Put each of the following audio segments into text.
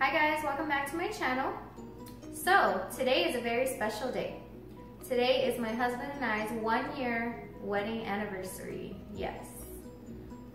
Hi guys, welcome back to my channel. So today is a very special day. Today is my husband and I's 1 year wedding anniversary. Yes,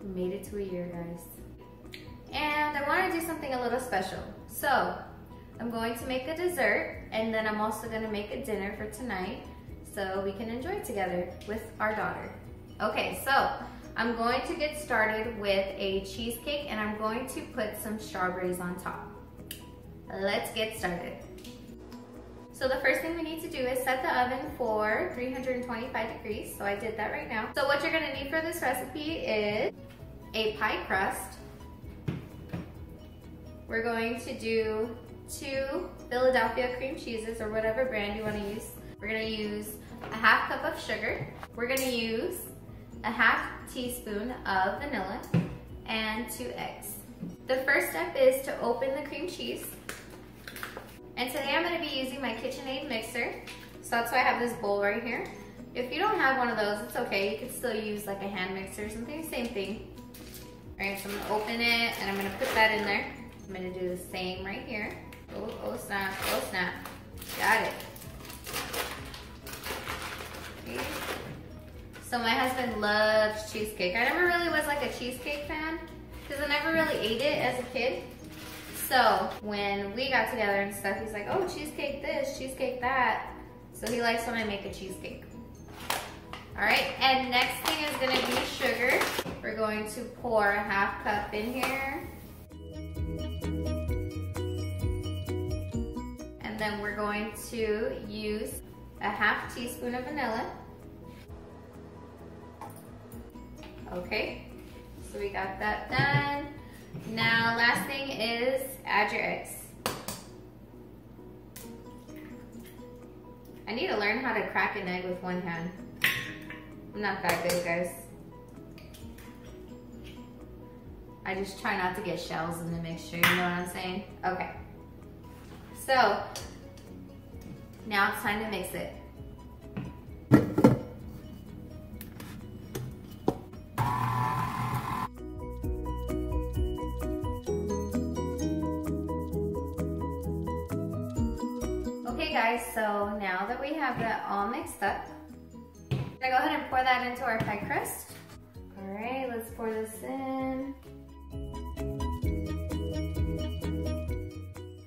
we made it to a year, guys. And I want to do something a little special. So I'm going to make a dessert, and then I'm also going to make a dinner for tonight so we can enjoy it together with our daughter. Okay, so I'm going to get started with a cheesecake, and I'm going to put some strawberries on top. Let's get started. So the first thing we need to do is set the oven for 325 degrees. So I did that right now. So what you're gonna need for this recipe is a pie crust. We're going to do 2 Philadelphia cream cheeses, or whatever brand you wanna use. We're gonna use a ½ cup of sugar. We're gonna use a ½ teaspoon of vanilla and 2 eggs. The first step is to open the cream cheese. And today I'm going to be using my KitchenAid mixer. So that's why I have this bowl right here. If you don't have one of those, it's okay. You could still use like a hand mixer or something, same thing. All right, so I'm going to open it and I'm going to put that in there. I'm going to do the same right here. Oh snap, oh snap. Got it. Okay. So my husband loves cheesecake. I never really was like a cheesecake fan because I never really ate it as a kid. So when we got together and stuff, he's like, oh, cheesecake this, cheesecake that. So he likes when I make a cheesecake. All right, and next thing is gonna be sugar. We're going to pour a ½ cup in here. And then we're going to use a ½ teaspoon of vanilla. Okay, so we got that done. Now, last thing is add your eggs. I need to learn how to crack an egg with one hand. I'm not that good, guys. I just try not to get shells in the mixture, you know what I'm saying? Okay. So, now it's time to mix it. Okay guys, so now that we have that all mixed up, I'm gonna go ahead and pour that into our pie crust. All right, let's pour this in.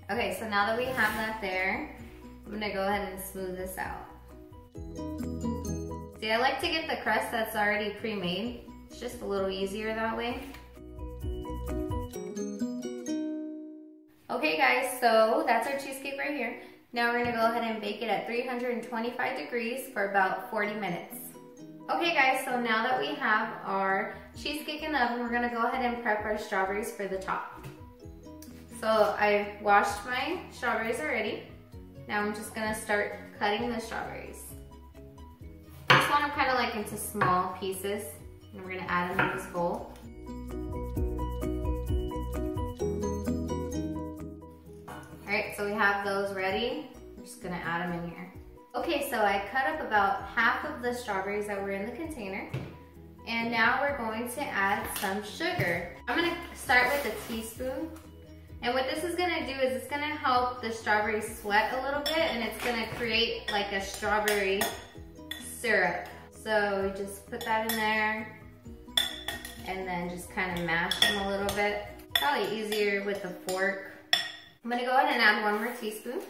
Okay, so now that we have that there, I'm gonna go ahead and smooth this out. See, I like to get the crust that's already pre-made. It's just a little easier that way. Okay guys, so that's our cheesecake right here. Now we're gonna go ahead and bake it at 325 degrees for about 40 minutes. Okay guys, so now that we have our cheesecake in the oven, we're gonna go ahead and prep our strawberries for the top. So I washed my strawberries already. Now I'm just gonna start cutting the strawberries. I just want them kind of like into small pieces, and we're gonna add them in this bowl. Alright, so we have those ready. I'm just gonna add them in here. Okay, so I cut up about half of the strawberries that were in the container. And now we're going to add some sugar. I'm gonna start with a teaspoon. And what this is gonna do is it's gonna help the strawberries sweat a little bit, and it's gonna create like a strawberry syrup. So we just put that in there and then just kind of mash them a little bit. Probably easier with a fork. I'm gonna go ahead and add 1 more teaspoon.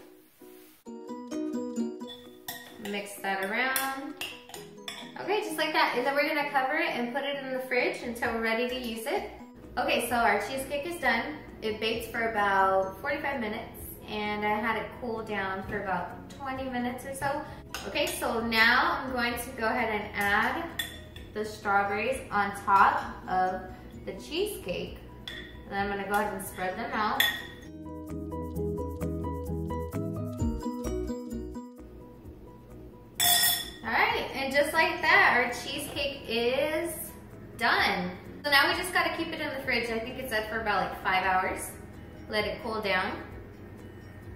Mix that around. Okay, just like that. And then we're gonna cover it and put it in the fridge until we're ready to use it. Okay, so our cheesecake is done. It baked for about 45 minutes, and I had it cool down for about 20 minutes or so. Okay, so now I'm going to go ahead and add the strawberries on top of the cheesecake. And then I'm gonna go ahead and spread them out. And just like that, our cheesecake is done. So now we just gotta keep it in the fridge. I think it's set for about like 5 hours. Let it cool down.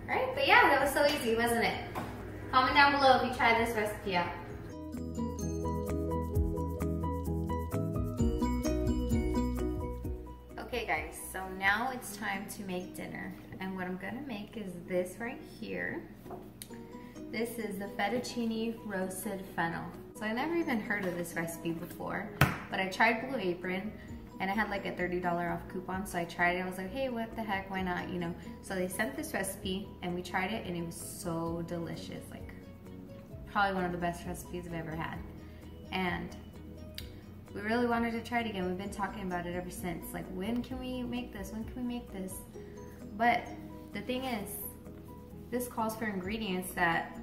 All right, but yeah, that was so easy, wasn't it? Comment down below if you tried this recipe out. Okay guys, so now now it's time to make dinner. And what I'm gonna make is this right here. This is the fettuccine roasted fennel. So I never even heard of this recipe before, but I tried Blue Apron and I had like a $30 off coupon, so I tried it. I was like, hey, what the heck, why not, you know? So they sent this recipe and we tried it and it was so delicious. Like, probably one of the best recipes I've ever had. And we really wanted to try it again. We've been talking about it ever since. Like, when can we make this? When can we make this? But the thing is, this calls for ingredients that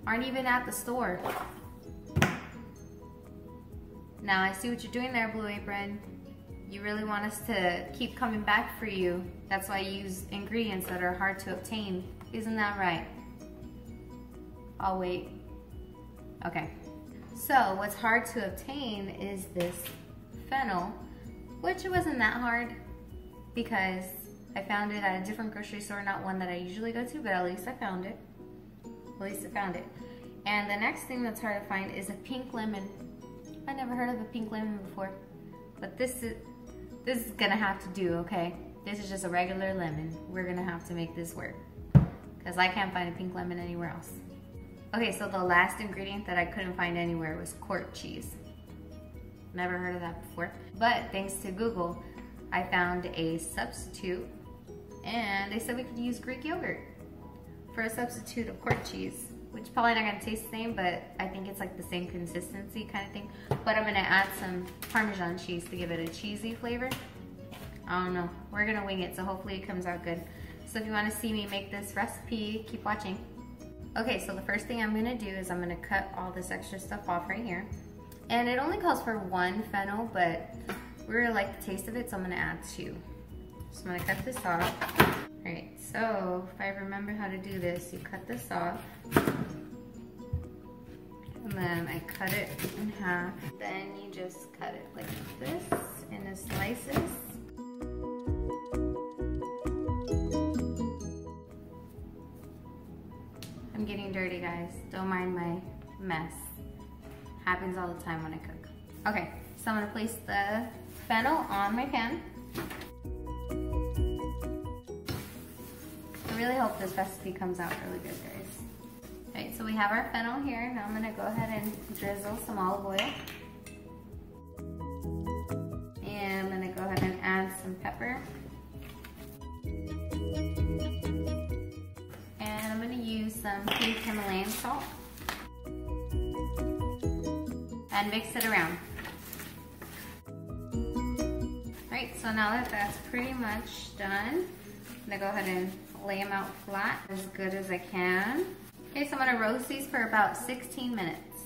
aren't even at the store. Now, I see what you're doing there, Blue Apron. You really want us to keep coming back for you. That's why you use ingredients that are hard to obtain. Isn't that right? I'll wait. Okay. So, what's hard to obtain is this fennel, which it wasn't that hard because I found it at a different grocery store, not one that I usually go to, but at least I found it. At least I found it. And the next thing that's hard to find is a pink lemon. I never heard of a pink lemon before, but this is gonna have to do, okay? This is just a regular lemon. We're gonna have to make this work because I can't find a pink lemon anywhere else. Okay, so the last ingredient that I couldn't find anywhere was court cheese. Never heard of that before, but thanks to Google, I found a substitute, and they said we could use Greek yogurt for a substitute of court cheese, which probably not gonna taste the same, but I think it's like the same consistency kind of thing. But I'm gonna add some parmesan cheese to give it a cheesy flavor. I don't know, we're gonna wing it, so hopefully it comes out good. So if you wanna see me make this recipe, keep watching. Okay, so the first thing I'm gonna do is I'm gonna cut all this extra stuff off right here. And it only calls for 1 fennel, but we really like the taste of it, so I'm gonna add 2. So I'm gonna cut this off. All right, so if I remember how to do this, you cut this off. And then I cut it in half. Then you just cut it like this into slices. I'm getting dirty, guys. Don't mind my mess. Happens all the time when I cook. Okay, so I'm gonna place the fennel on my pan. I really hope this recipe comes out really good, guys. Alright, so we have our fennel here. Now I'm gonna go ahead and drizzle some olive oil. And I'm gonna go ahead and add some pepper. And I'm gonna use some pink Himalayan salt. And mix it around. Alright, so now that that's pretty much done, I'm gonna go ahead and lay them out flat as good as I can. Okay, so I'm gonna roast these for about 16 minutes.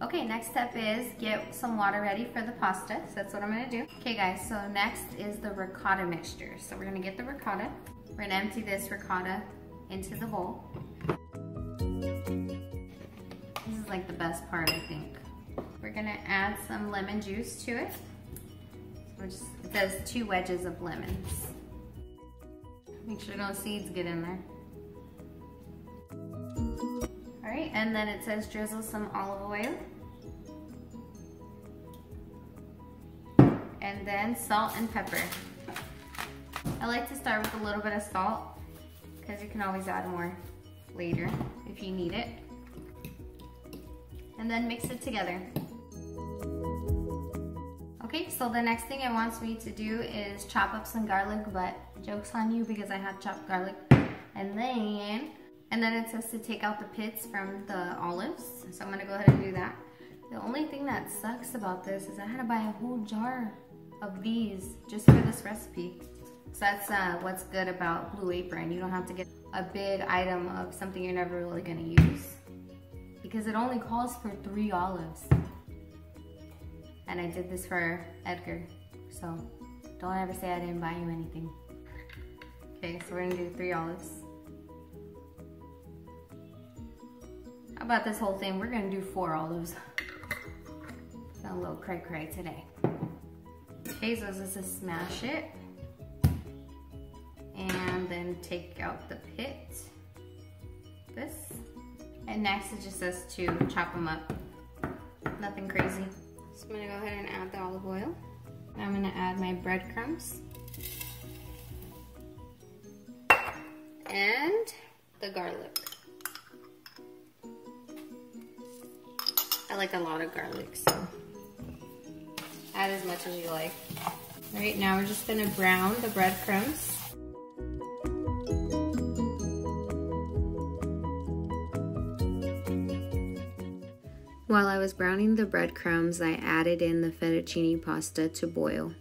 Okay, next step is get some water ready for the pasta. So that's what I'm gonna do. Okay guys, so next is the ricotta mixture. So we're gonna get the ricotta. We're gonna empty this ricotta into the bowl. This is like the best part, I think. We're gonna add some lemon juice to it. It says 2 wedges of lemons. Make sure no seeds get in there. All right, and then it says drizzle some olive oil. And then salt and pepper. I like to start with a little bit of salt because you can always add more later if you need it. And then mix it together. Okay, so the next thing it wants me to do is chop up some garlic, but joke's on you because I have chopped garlic. And then it says to take out the pits from the olives. So I'm gonna go ahead and do that. The only thing that sucks about this is I had to buy a whole jar of these just for this recipe. So that's what's good about Blue Apron. You don't have to get a big item of something you're never really gonna use, because it only calls for 3 olives. And I did this for Edgar, so don't ever say I didn't buy you anything. Okay, so we're gonna do 3 olives. How about this whole thing? We're gonna do 4 olives. Got a little cray-cray today. Okay, so this is smash it. And then take out the pit. This. And next it just says to chop them up. Nothing crazy. So I'm gonna go ahead and add the olive oil. I'm gonna add my breadcrumbs. And the garlic. I like a lot of garlic, so add as much as you like. All right, now we're just gonna brown the breadcrumbs. While I was browning the breadcrumbs, I added in the fettuccine pasta to boil.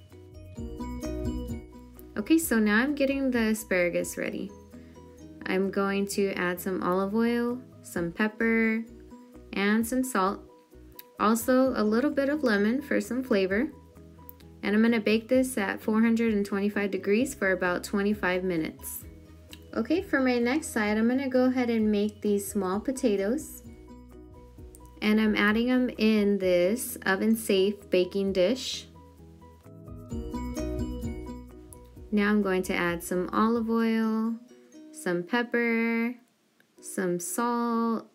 Okay, so now I'm getting the asparagus ready. I'm going to add some olive oil, some pepper, and some salt. Also, a little bit of lemon for some flavor. And I'm gonna bake this at 425 degrees for about 25 minutes. Okay, for my next side, I'm gonna go ahead and make these small potatoes. And I'm adding them in this oven-safe baking dish. Now I'm going to add some olive oil, some pepper, some salt,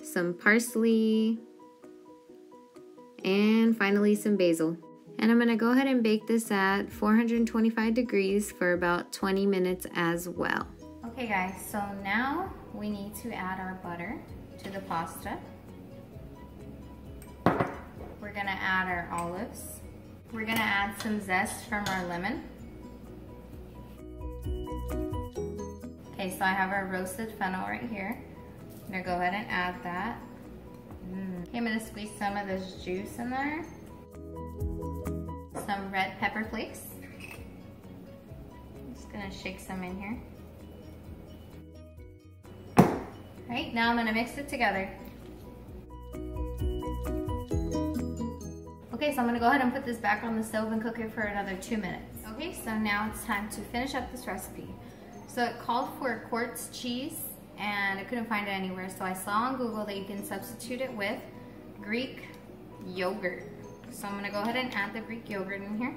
some parsley, and finally some basil. And I'm going to go ahead and bake this at 425 degrees for about 20 minutes as well. Okay guys, so now we need to add our butter to the pasta. We're going to add our olives. We're going to add some zest from our lemon. Okay, so I have our roasted fennel right here. I'm going to go ahead and add that. Okay, I'm going to squeeze some of this juice in there. Some red pepper flakes. I'm just going to shake some in here. Alright, now I'm going to mix it together. Okay, so I'm going to go ahead and put this back on the stove and cook it for another 2 minutes. Okay, so now it's time to finish up this recipe. So it called for quartz cheese, and I couldn't find it anywhere, so I saw on Google that you can substitute it with Greek yogurt. So I'm gonna go ahead and add the Greek yogurt in here.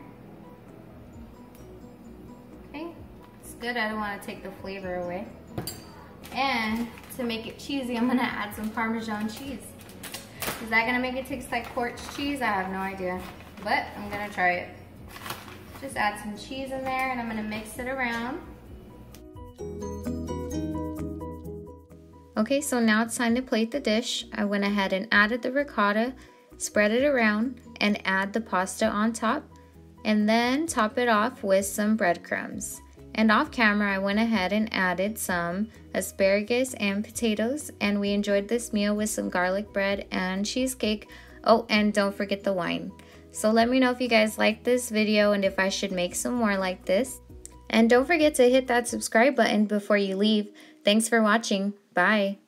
Okay, it's good, I don't want to take the flavor away. And to make it cheesy, I'm gonna add some Parmesan cheese. Is that gonna make it taste like quartz cheese? I have no idea, but I'm gonna try it. Just add some cheese in there, and I'm gonna mix it around. Okay, so now it's time to plate the dish. I went ahead and added the ricotta, spread it around, and add the pasta on top, and then top it off with some breadcrumbs. And off camera, I went ahead and added some asparagus and potatoes, and we enjoyed this meal with some garlic bread and cheesecake. Oh, and don't forget the wine. So let me know if you guys liked this video and if I should make some more like this. And don't forget to hit that subscribe button before you leave. Thanks for watching. Bye.